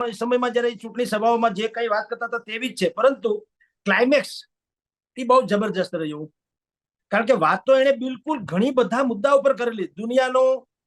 સમયમાં જયારે ચૂંટણી સભાઓમાં જે કઈ વાત કરતા હતા તેવી જ છે, પરંતુ ક્લાઇમેક્સ એ બહુ જબરજસ્ત રહ્યું. કારણ કે વાત તો એને બિલકુલ ઘણી બધા મુદ્દા ઉપર કરેલી. દુનિયાનો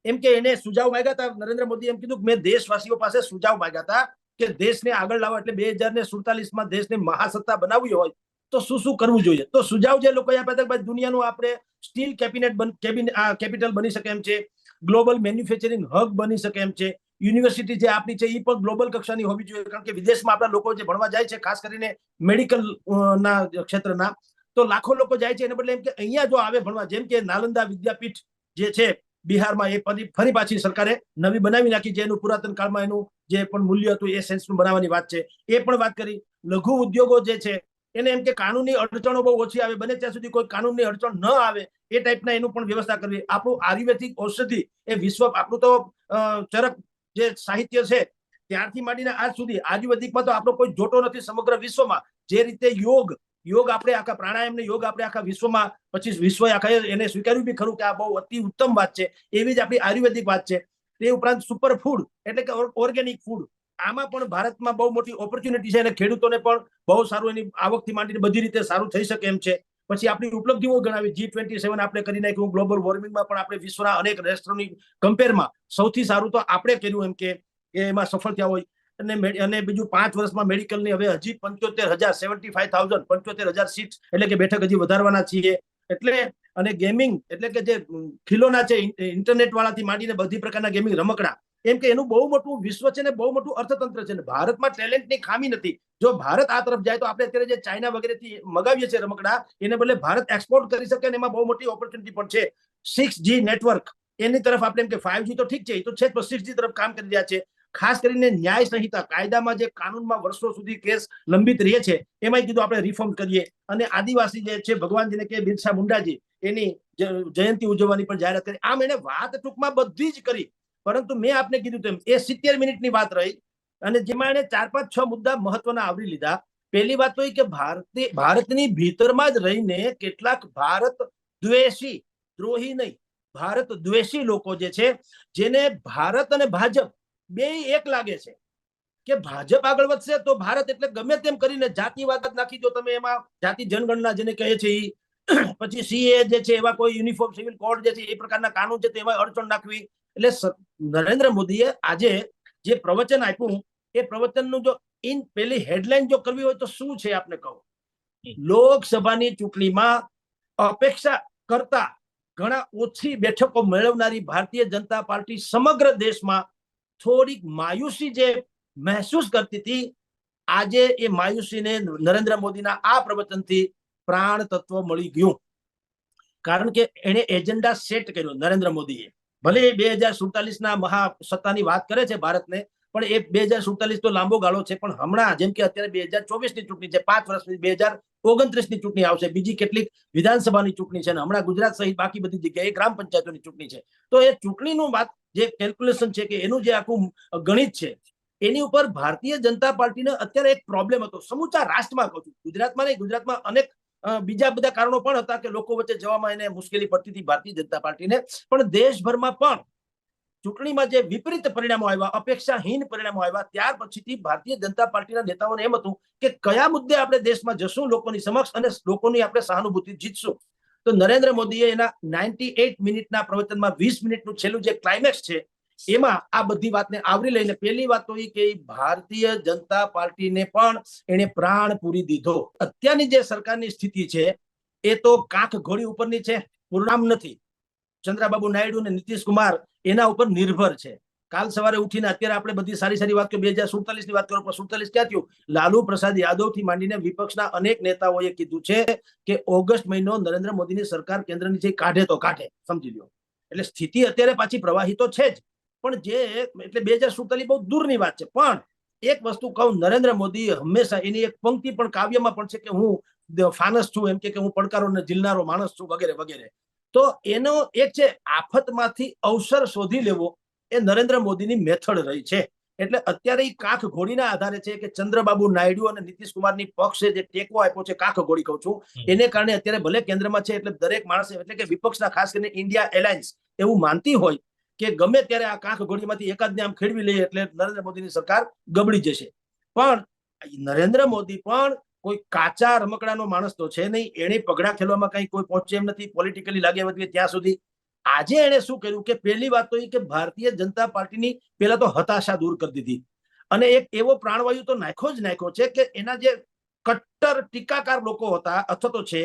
એમ કે એને સુઝાવ માંગ્યા હતા. નરેન્દ્ર મોદી એમ કીધું કે મેં દેશવાસીઓ પાસે સુઝાવ માંગ્યા હતા કે દેશને આગળ લાવો, એટલે 2047 દેશને મહાસત્તા બનાવવી હોય તો શું શું કરવું જોઈએ. તો સુઝાવ જે લોકો આપ્યા હતા કે દુનિયાનું આપણે સ્ટીલ કેપિટલ બની શકે એમ છે, ગ્લોબલ મેન્યુફેક્ચરિંગ હબ બની શકે એમ છે, યુનિવર્સિટી જે આપણી છે એ પણ ગ્લોબલ કક્ષાની હોવી જોઈએ. કારણ કે વિદેશમાં આપણા લોકો જે ભણવા જાય છે, ખાસ કરીને મેડિકલ ના ક્ષેત્રના, તો લાખો લોકો જાય છે. એને બદલે એમ કે અહીંયા જો આવે ભણવા, જેમ કે નાલંદા વિદ્યાપીઠ જે છે બિહારમાં, એ ફરી પાછી સરકારે નવી બનાવી નાખી, જેનું પુરાતન કાળમાં એનું જે પણ મૂલ્ય હતું એ સેન્સનું બનાવવાની વાત છે, એ પણ વાત કરી. લઘુ ઉદ્યોગો જે છે એને એમ કે કાનૂની અડચણો બહુ ઓછી આવે, બને ત્યાં સુધી કોઈ કાનૂની અડચણ ન આવે એ ટાઈપના એનું પણ વ્યવસ્થા કરવી. આપણું આયુર્વેદિક ઔષધિ એ વિશ્વ, આપણું તો ચરક જે સાહિત્ય છે ત્યારથી માંડીને આજ સુધી આયુર્વેદિકમાં તો આપણો કોઈ જોટો નથી સમગ્ર વિશ્વમાં. જે રીતે યોગ આપણે આખા પ્રાણાયામ ને યોગ આપણે આખા વિશ્વમાં, પછી વિશ્વ આખા એને સ્વીકાર્યું બી ખરું કે આ બહુ અતિ ઉત્તમ વાત છે. એવી જ આપણી આયુર્વેદિક વાત છે. તે ઉપરાંત સુપર ફૂડ એટલે કે ઓર્ગેનિક ફૂડ, આમાં પણ ભારતમાં બહુ મોટી ઓપોર્ચ્યુનિટી છે અને ખેડૂતોને પણ બહુ સારું એની આવકથી માંડીને બધી રીતે સારું થઈ શકે એમ છે. પછી આપણી ઉપલબ્ધિઓ ગણાવી, G27 આપણે કરી નાખ્યું, ગ્લોબલ વોર્મિંગમાં પણ આપણે વિશ્વના અનેક રાષ્ટ્રોની કમ્પેરમાં સૌથી સારું તો આપણે કર્યું એમ કે એમાં સફળ થયા હોય. અને બીજું 5 વર્ષમાં મેડિકલની હવે હજી 75,000 સીટ એટલે કે બેઠક હજી વધારવાના છીએ. એટલે અને ગેમિંગ એટલે કે જે ખીલોના છે ઇન્ટરનેટ વાળાથી માંડીને બધી પ્રકારના ગેમિંગ રમકડા, એમ કે એનું બહુ મોટું વિશ્વ છે ને બહુ મોટું અર્થતંત્ર છે. ભારતમાં ટેલેન્ટની ખામી નથી. જો ભારત આ તરફ જાય તો આપણે અત્યારે જે ચાઇના વગેરેથી મગાવીએ છીએ રમકડા, એને બદલે ભારત એક્સપોર્ટ કરી શકે અને એમાં બહુ મોટી ઓપોર્ચ્યુનિટી પણ છે. 6G નેટવર્ક એની તરફ આપણે એમ કે 5G તો ઠીક છે, એ તો છે, 6G તરફ કામ કરી રહ્યા છે. ખાસ કરીને ન્યાય સંહિતા, કાયદામાં જે કાનૂનમાં વર્ષો સુધી કેસ લંબિત રહે છે, એમાં કીધું આપણે રિફોર્મ કરીએ. અને આદિવાસી જે છે ભગવાનજીને કે બિરસા મુંડાજી, એની જયંતિ ઉજવવાની પણ જાહેરાત કરી. આમ એને વાત ટૂંકમાં બધી જ કરી. પરંતુ મેં આપને કીધું તેમ એ 70 મિનિટની વાત રહી અને જેમાં એને 4-5-6 મુદ્દા મહત્વના આવરી લીધા. પહેલી વાત તો એ કે ભારતની ભીતરમાં જ રહીને કેટલાક ભારત દ્વેષી, દ્રોહી નહીં, ભારત દ્વેષી લોકો જે છે, જેને ભારત અને ભાજપ બે એક લાગે છે કે ભાજપ આગળ વધશે તો ભારત એટલે ગમે તેમ કરીને જાતિવાદ નાખી દો તમે, એમાં જાતિ જનગણના જેને કહે છે એ, પછી સીએ જે છે એવા કોઈ યુનિફોર્મ સિવિલ કોડ જે છે એ પ્રકારના કાનૂન છે તેમાં અડચણ નાખવી. એટલે નરેન્દ્ર મોદીએ આજે જે પ્રવચન આપ્યું એ પ્રવચનનું જો પેલી હેડલાઇન જો કરવી હોય તો શું છે આપને કહું. લોકસભાની ચૂંટણીમાં અપેક્ષા કરતા ઘણા ઓછી બેઠકો મેળવનારી ભારતીય જનતા પાર્ટી સમગ્ર દેશમાં થોડીક માયુસી જે મહેસૂસ કરતી હતી, આજે એ માયુસીને નરેન્દ્ર મોદીના આ પ્રવચનથી પ્રાણ તત્વ મળી ગયું. કારણ કે એને એજન્ડા સેટ કર્યો નરેન્દ્ર મોદીએ. ભલે 2047 મહાસત્તાની વાત કરે છે ભારતને, પણ એ 2047 તો લાંબો ગાળો છે. પણ હમણાં જેમ કે અત્યારે 2024ની ચૂંટણી છે, 5 વર્ષની 2029ની ચૂંટણી આવશે, બીજી કેટલીક વિધાનસભાની ચૂંટણી છે, અને હમણાં ગુજરાત સહિત બાકી બધી જગ્યાએ ગ્રામ પંચાયતોની ચૂંટણી છે. તો એ ચૂંટણીનું વાત જે કેલ્ક્યુલેશન છે કે એનું જે આખું ગણિત છે, એની ઉપર ભારતીય જનતા પાર્ટીને અત્યારે એક પ્રોબ્લેમ હતો. સમૂચા રાષ્ટ્રમાં કહું છું, ગુજરાતમાં નહીં, ગુજરાતમાં અનેક બીજા બધા કારણો પણ હતા કે લોકો વચ્ચે જવામાં એને મુશ્કેલી પડતી હતી ભારતીય જનતા પાર્ટીને. પણ દેશભરમાં પણ ચૂંટણીમાં જે વિપરીત પરિણામો આવ્યા, અપેક્ષાહીન પરિણામો આવ્યા, ત્યાર પછીથી ભારતીય જનતા પાર્ટીના નેતાઓને એમ હતું કે કયા મુદ્દે આપણે દેશમાં જશું લોકોની સમક્ષ અને લોકોની આપણે સહાનુભૂતિ જીતશું. તો નરેન્દ્ર મોદીએ એના 98 મિનિટના પ્રવચનમાં 20 મિનિટનું છેલ્લું જે ક્લાઇમેક્સ છે એમાં આ બધી વાતને આવરી લઈને પહેલી વાત તો એ કે ભારતીય જનતા પાર્ટીને પણ એને પ્રાણ પૂરી દીધો. અત્યારની જે સરકારની સ્થિતિ છે એ તો કાંખ ઘોડી ઉપરની છે, પૂર્ણામ નથી. ચંદ્રબાબુ નાયડુ અને નીતિશ કુમાર એના ઉપર નિર્ભર છે. કાલ સવારે ઉઠીને અત્યારે આપણે બધી સારી સારી વાત 2047ની વાત કરો, પણ 47 ક્યાં થયું? લાલુ પ્રસાદ યાદવથી માંડીને વિપક્ષના અનેક નેતાઓએ કીધું છે કે ઓગસ્ટ મહિનો નરેન્દ્ર મોદીની સરકાર કેન્દ્રની જે કાઢે તો કાઢે, સમજી લો. એટલે સ્થિતિ અત્યારે પાછી પ્રવાહી તો છે જ, પણ જે એટલે 2047 બહુ દૂરની વાત છે. પણ એક વસ્તુ કહું, નરેન્દ્ર મોદી હંમેશા એની એક પંક્તિ પણ કાવ્યમાં પણ છે કે હું ફાનસ છું, એમ કે હું પડકારોને ઝીલનારો માણસ છું, વગેરે વગેરે. તો એનો એક છે આફતમાંથી અવસર શોધી લેવો, એ નરેન્દ્ર મોદીની મેથડ રહી છે. એટલે અત્યારે એ કાંખ ઘોડીના આધારે છે કે ચંદ્રબાબુ નાયડુ અને નીતિશ કુમારની પક્ષે જે ટેકો આપ્યો છે, કાંખ ઘોડી કહું છું, એને કારણે અત્યારે ભલે કેન્દ્રમાં છે એટલે દરેક માણસે એટલે કે વિપક્ષના ખાસ કરીને ઇન્ડિયા એલાયન્સ એવું માનતી હોય કે ગમે ત્યારે આ કાંખ ઘોડીમાંથી એકાદને આમ ખેડવી લઈએ એટલે નરેન્દ્ર મોદીની સરકાર ગબડી જશે. પણ નરેન્દ્ર મોદી પણ કોઈ કાચા રમકડાનો માણસ તો છે નહીં. એને પગડા ખેલવામાં કઈ કોઈ પહોંચે એમ નથી પોલિટિકલી લાગે વધીએ ત્યાં સુધી. આજે એને શું કર્યું કે પહેલી વાત તો એ કે ભારતીય જનતા પાર્ટીની પહેલા તો હતાશા દૂર કરી દીધી અને એક એવો પ્રાણવાયુ તો નાખ્યો છે કે એના જે કટ્ટર ટીકાકાર લોકો હતા અથવા તો છે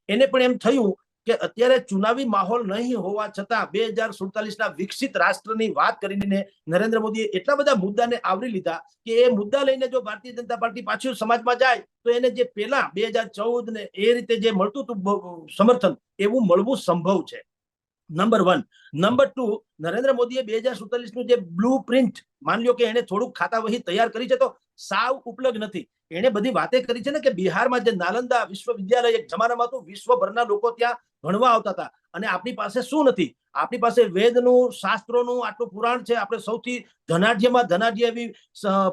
એને પણ એમ થયું કે અત્યારે ચુનાવી માહોલ નહીં હોવા છતાં 2047ના વિકસિત રાષ્ટ્રની વાત કરીને નરેન્દ્ર મોદીએ એટલા બધા મુદ્દાને આવરી લીધા કે એ મુદ્દા લઈને જો ભારતીય જનતા પાર્ટી પાછું સમાજમાં જાય તો એને જે પેલા 2014 ને એ રીતે જે મળતું હતું સમર્થન એવું મળવું સંભવ છે. નંબર 1. નંબર 2, નરેન્દ્ર મોદીએ 2047નું જે બ્લુ પ્રિન્ટ માન લ્યો કે એને થોડુંક ખાતા વહી તૈયાર કરી છે તો સાવ ઉપલબ્ધ નથી. એને બધી વાતે કરી છે ને કે બિહારમાં જે નાલંદા વિશ્વવિદ્યાલય એક જમાનામાં તો વિશ્વભરના લોકો ત્યાં ભણવા આવતા હતા અને આપણી પાસે શું નથી? આપણી પાસે વેદનું શાસ્ત્રોનું આટલું પુરાણ છે. આપણે સૌથી ધનાઢ્યમાં ધનાઢ્ય એવી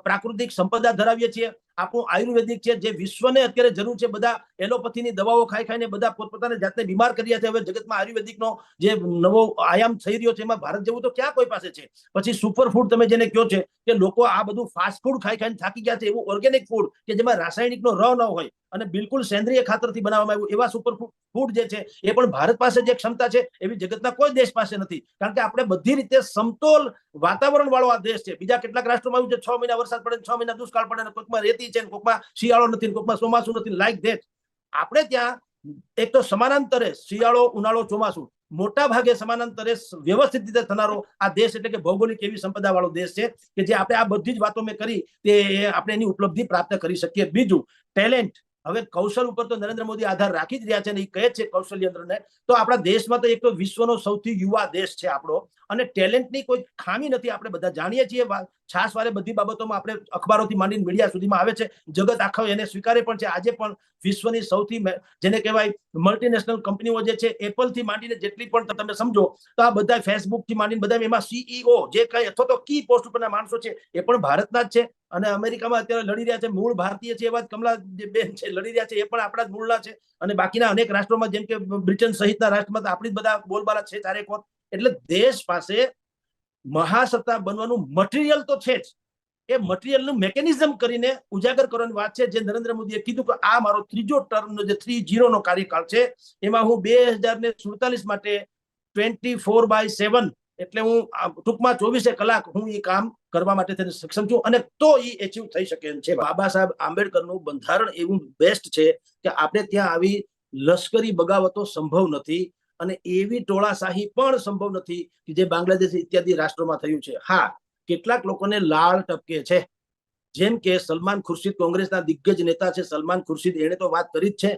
પ્રાકૃતિક સંપદા ધરાવીએ છીએ. આપણું આયુર્વેદિક છે જે વિશ્વને અત્યારે જરૂર છે. બધા એલોપેથીની દવાઓ ખાઈ ખાઈને બધા પોતપોતાની જાતને બીમાર કર્યા છે. હવે જગતમાં આયુર્વેદિકનો જે નવો આયામ થઈ રહ્યો છે એમાં ભારત જેવું તો ક્યાં કોઈ પાસે છે. પછી સુપરફૂડ તમે જેને કહો છે કે લોકો આ બધું ફાસ્ટ ફૂડ ખાઈ ખાઈને થાકી ગયા છે. એવું ઓર્ગેનિક ફૂડ કે જેમાં રાસાયણિકનો ર ન હોય અને બિલકુલ સેન્દ્રિય ખાતરથી બનાવવામાં આવ્યું એવા સુપર ફૂડ જે છે એ પણ ભારત પાસે જે ક્ષમતા છે એવી જગતના કોઈ દેશ પાસે નથી. કારણ કે આપણે બધી રીતે સમતોલ વાતાવરણ વાળો આ દેશ છે. બીજા કેટલાક રાષ્ટ્રોમાં આવ્યું છે 6 મહિના વરસાદ પડે 6 મહિના દુષ્કાળ પડે કોઈકમાં રેતી છે કોઈકમાં શિયાળો નથી કોઈકમાં ચોમાસું નથી. લાઈક ધેટ આપણે ત્યાં એક તો સમાનાંતરે શિયાળો ઉનાળો ચોમાસું મોટા ભાગે સમાનાંતરે વ્યવસ્થિત રીતે થનારો આ દેશ એટલે કે ભૌગોલિક એવી સંપદા વાળો દેશ છે કે જે આપણે આ બધી જ વાતો મેં કરી તે આપણે એની ઉપલબ્ધિ પ્રાપ્ત કરી શકીએ. બીજું ટેલેન્ટ. હવે કૌશલ ઉપર તો નરેન્દ્ર મોદી આધાર રાખી જ રહ્યા છે અને એ કહે છે કૌશલ્યને તો આપણા દેશમાં તો એક તો વિશ્વનો સૌથી યુવા દેશ છે આપણો અને ટેલેન્ટની કોઈ ખામી નથી. આપણે બધા જાણીએ છીએ. છાસવારે બધી બાબતોમાં આપણે અખબારોથી માંડીને મીડિયા સુધીમાં આવે છે. જગત આખો એને સ્વીકારે પણ છે. આજે પણ વિશ્વની સૌથી જેને કહેવાય મલ્ટીનેશનલ કંપનીઓ જે છે એપલ થી માંડીને જેટલી પણ તમે સમજો તો આ બધા ફેસબુક થી માંડીને બધા એમાં સીઈઓ જે કઈ અથવા તો કી પોસ્ટ ઉપરના માણસો છે એ પણ ભારતના જ છે અને અમેરિકામાં અત્યારે લડી રહ્યા છે મૂળ ભારતીય છે એવા જ કમલા બેન છે લડી રહ્યા છે એ પણ આપણા જ મૂળના છે અને બાકીના અનેક રાષ્ટ્રોમાં જેમ કે બ્રિટન સહિતના રાષ્ટ્રમાં આપણી જ બધા બોલબાલા છે ચારેક વખત. એટલે દેશ પાસે મહાસત્તા બનવાનું મટીરિયલ તો છે જ. એ મટીરિયલનું મેકેનિઝમ કરીને ઉજાગર કરવાની વાત છે. જે નરેન્દ્ર મોદીએ કીધું કે આ મારો ત્રીજો ટર્મનો જે 30 નો કાર્યકાળ છે એમાં હું 2047 માટે 24/7 એટલે હું ટૂંકમાં 24 કલાક હું એ કામ કરવા માટે તેને સક્ષમ છું અને તો એ એચીવ થઈ શકે એમ છે. બાબા સાહેબ આંબેડકરનું બંધારણ એવું બેસ્ટ છે કે આપણે ત્યાં આવી લશ્કરી બગાવતો સંભવ નથી અને એવી ટોળાશાહી પણ સંભવ નથી કે જે બાંગ્લાદેશ ઇત્યાદિ રાષ્ટ્રોમાં થયું છે. હા, કેટલાક લોકોને લાળ ટપકે છે જેમ કે સલમાન ખુરશીદ કોંગ્રેસના દિગ્ગજ નેતા છે સલમાન ખુરશીદ. એને તો વાત કરી જ છે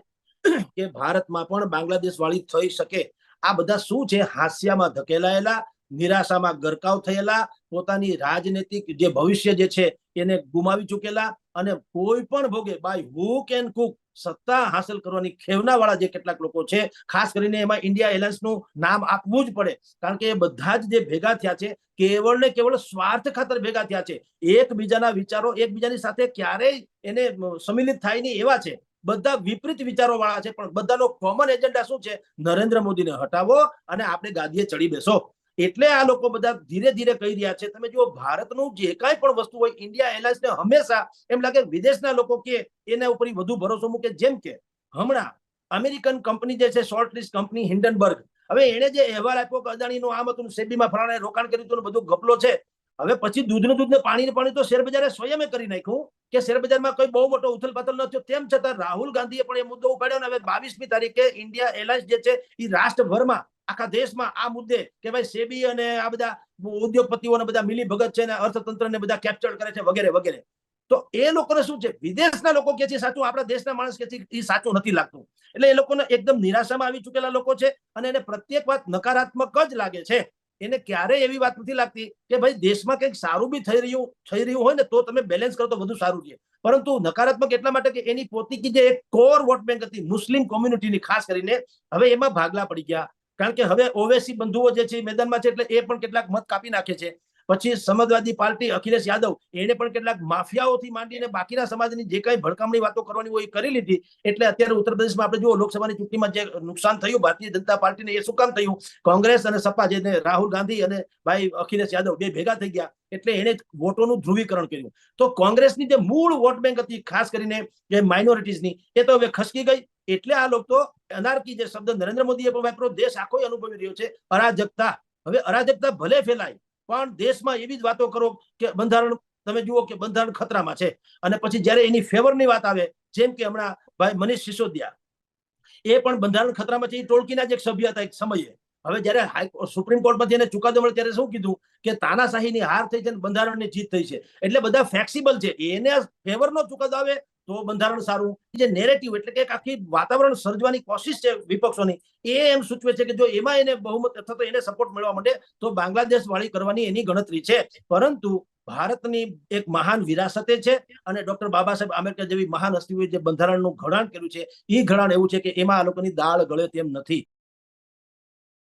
કે ભારતમાં પણ બાંગ્લાદેશ વાળી થઈ શકે. આ બધા શું છે? હાસ્યામાં ધકેલાયેલા, નિરાશામાં ગરકાવ થયેલા, પોતાની રાજનૈતિક જે ભવિષ્ય જે છે એને ગુમાવી ચૂકેલા અને કોઈ પણ ભોગે બાય હુક એન્ડ કુક સત્તા હાંસલ કરવાની ખેવના વાળા જે કેટલાક લોકો છે. ખાસ કરીને એમાં ઇન્ડિયા એલાયન્સનું નામ આપવું જ પડે કારણ કે એ બધા જ જે ભેગા થયા છે કેવળ ને કેવળ સ્વાર્થ ખાતર ભેગા થયા છે. એકબીજાના વિચારો એકબીજાની સાથે ક્યારેય એને સંમિલિત થાય નહીં એવા છે. બધા વિપરીત વિચારો વાળા છે પણ બધાનો કોમન એજન્ડા શું છે? નરેન્દ્ર મોદીને હટાવો અને આપણે ગાદીએ ચડી બેસો. એટલે આ લોકો બધા ધીરે ધીરે કહી રહ્યા છે. તમે જુઓ ભારતનું જે કાંઈ પણ વસ્તુ હોય ઇન્ડિયા એલાયન્સને હંમેશા એમ લાગે વિદેશના લોકો કે એના ઉપર વધુ ભરોસો મૂકે. જેમ કે હમણાં અમેરિકન કંપની જે છે શોર્ટ લિસ્ટ કંપની હિન્ડનબર્ગ, હવે એને જે અહેવાલ આપ્યો કે અદાણીનું આમ હતું સેબીમાં ફલાણે રોકાણ કર્યું હતું બધું ગપલો છે. હવે પછી દૂધનું દૂધ ને પાણી તો શેરબજારે સ્વયં કરી નાખ્યું કે શેરબજારમાં કોઈ બહુ મોટો ઉથલ પાથલ ન થયો. તેમ છતાં રાહુલ ગાંધીએ પણ એ મુદ્દો ઉપાડ્યો અને હવે 22મી તારીખે ઇન્ડિયા એલાયન્સ જે છે એ રાષ્ટ્રભરમાં આખા દેશમાં આ મુદ્દે કે ભાઈ સેબી અને આ બધા ઉદ્યોગપતિઓ બધા મિલી ભગત છે અને અર્થતંત્રને બધા કેપ્ચર કરે છે વગેરે વગેરે. તો એ લોકોને શું છે? વિદેશના લોકો કે છે સાચું, આપણા દેશના માણસ કે છે એ સાચું નથી લાગતું. એટલે એ લોકોને એકદમ નિરાશામાં આવી ચૂકેલા લોકો છે અને એને પ્રત્યેક વાત નકારાત્મક જ લાગે છે. એને ક્યારેય એવી વાત નથી લાગતી કે ભાઈ દેશમાં કંઈક સારું બી થઈ રહ્યું હોય ને તો તમે બેલેન્સ કરો તો વધુ સારું છે. પરંતુ નકારાત્મક એટલા માટે કે એની પોતાની જે એક કોર વોટ બેંક હતી મુસ્લિમ કોમ્યુનિટીની ખાસ કરીને હવે એમાં ભાગલા પડી ગયા. કારણ કે હવે ઓવેસી બંધુઓ જે છે મેદાનમાં છે એટલે એ પણ કેટલાક મત કાપી નાખે છે પછી સમાજવાદી પાર્ટી અખિલેશ યાદવ એને પણ કેટલાક માફિયાઓથી માંડીને બાકીના સમાજની જે કઈ ભડકામણી વાતો કરવાની હોય એ કરી લીધી. એટલે અત્યારે ઉત્તર પ્રદેશમાં આપણે જુઓ લોકસભાની ચૂંટણીમાં જે નુકસાન થયું ભારતીય જનતા પાર્ટીને એ શું કામ થયું? કોંગ્રેસ અને સપા જે રાહુલ ગાંધી અને ભાઈ અખિલેશ યાદવ બે ભેગા થઈ ગયા એટલે એને વોટોનું ધ્રુવીકરણ કર્યું. તો કોંગ્રેસની જે મૂળ વોટ બેંક હતી ખાસ કરીને જે માઇનોરિટીઝની એ તો હવે ખસકી ગઈ. એટલે આ લોકો અનાર્કી જે શબ્દ નરેન્દ્ર મોદીએ પણ વાપર્યો દેશ આખો અનુભવી રહ્યો છે અરાજકતા. હવે અરાજકતા ભલે ફેલાય પણ દેશમાં એવી જ વાતો કરો કે બંધારણ તમે જુઓ કે બંધારણ ખતરામાં છે અને પછી જયારે એની ફેવરની વાત આવે જેમ કે હમણાં ભાઈ મનીષ સિસોદિયા એ પણ બંધારણ ખતરામાં છે. એ ટોળકીના જ એક સભ્ય હતા એક સમયે. હવે જયારે સુપ્રીમ કોર્ટમાંથી એને ચુકાદો મળે ત્યારે શું કીધું કે તાનાશાહીની હાર થઈ છે અને બંધારણની જીત થઈ છે. એટલે બધા ફ્લેક્સિબલ છે. એને ફેવરનો ચુકાદો આવે તો બંધારણ સારું. જે નેરેટિવ એટલે કે આખી વાતાવરણ સર્જવાની કોશિશ છે વિપક્ષોની એ એમ સૂચવે છે કે જો એમાં એને બહુમત અથવા તો એને સપોર્ટ મળવા માટે તો બાંગ્લાદેશ વાળી કરવાની એની ગણતરી છે. પરંતુ ભારતની એક મહાન વિરાસતે છે અને ડોક્ટર બાબા સાહેબ આંબેડકર જેવી મહાન હસ્તીઓએ જે બંધારણનું ઘડાણ કર્યું છે એ ઘડાણ એવું છે કે એમાં આ લોકોની દાળ ગળે તેમ નથી.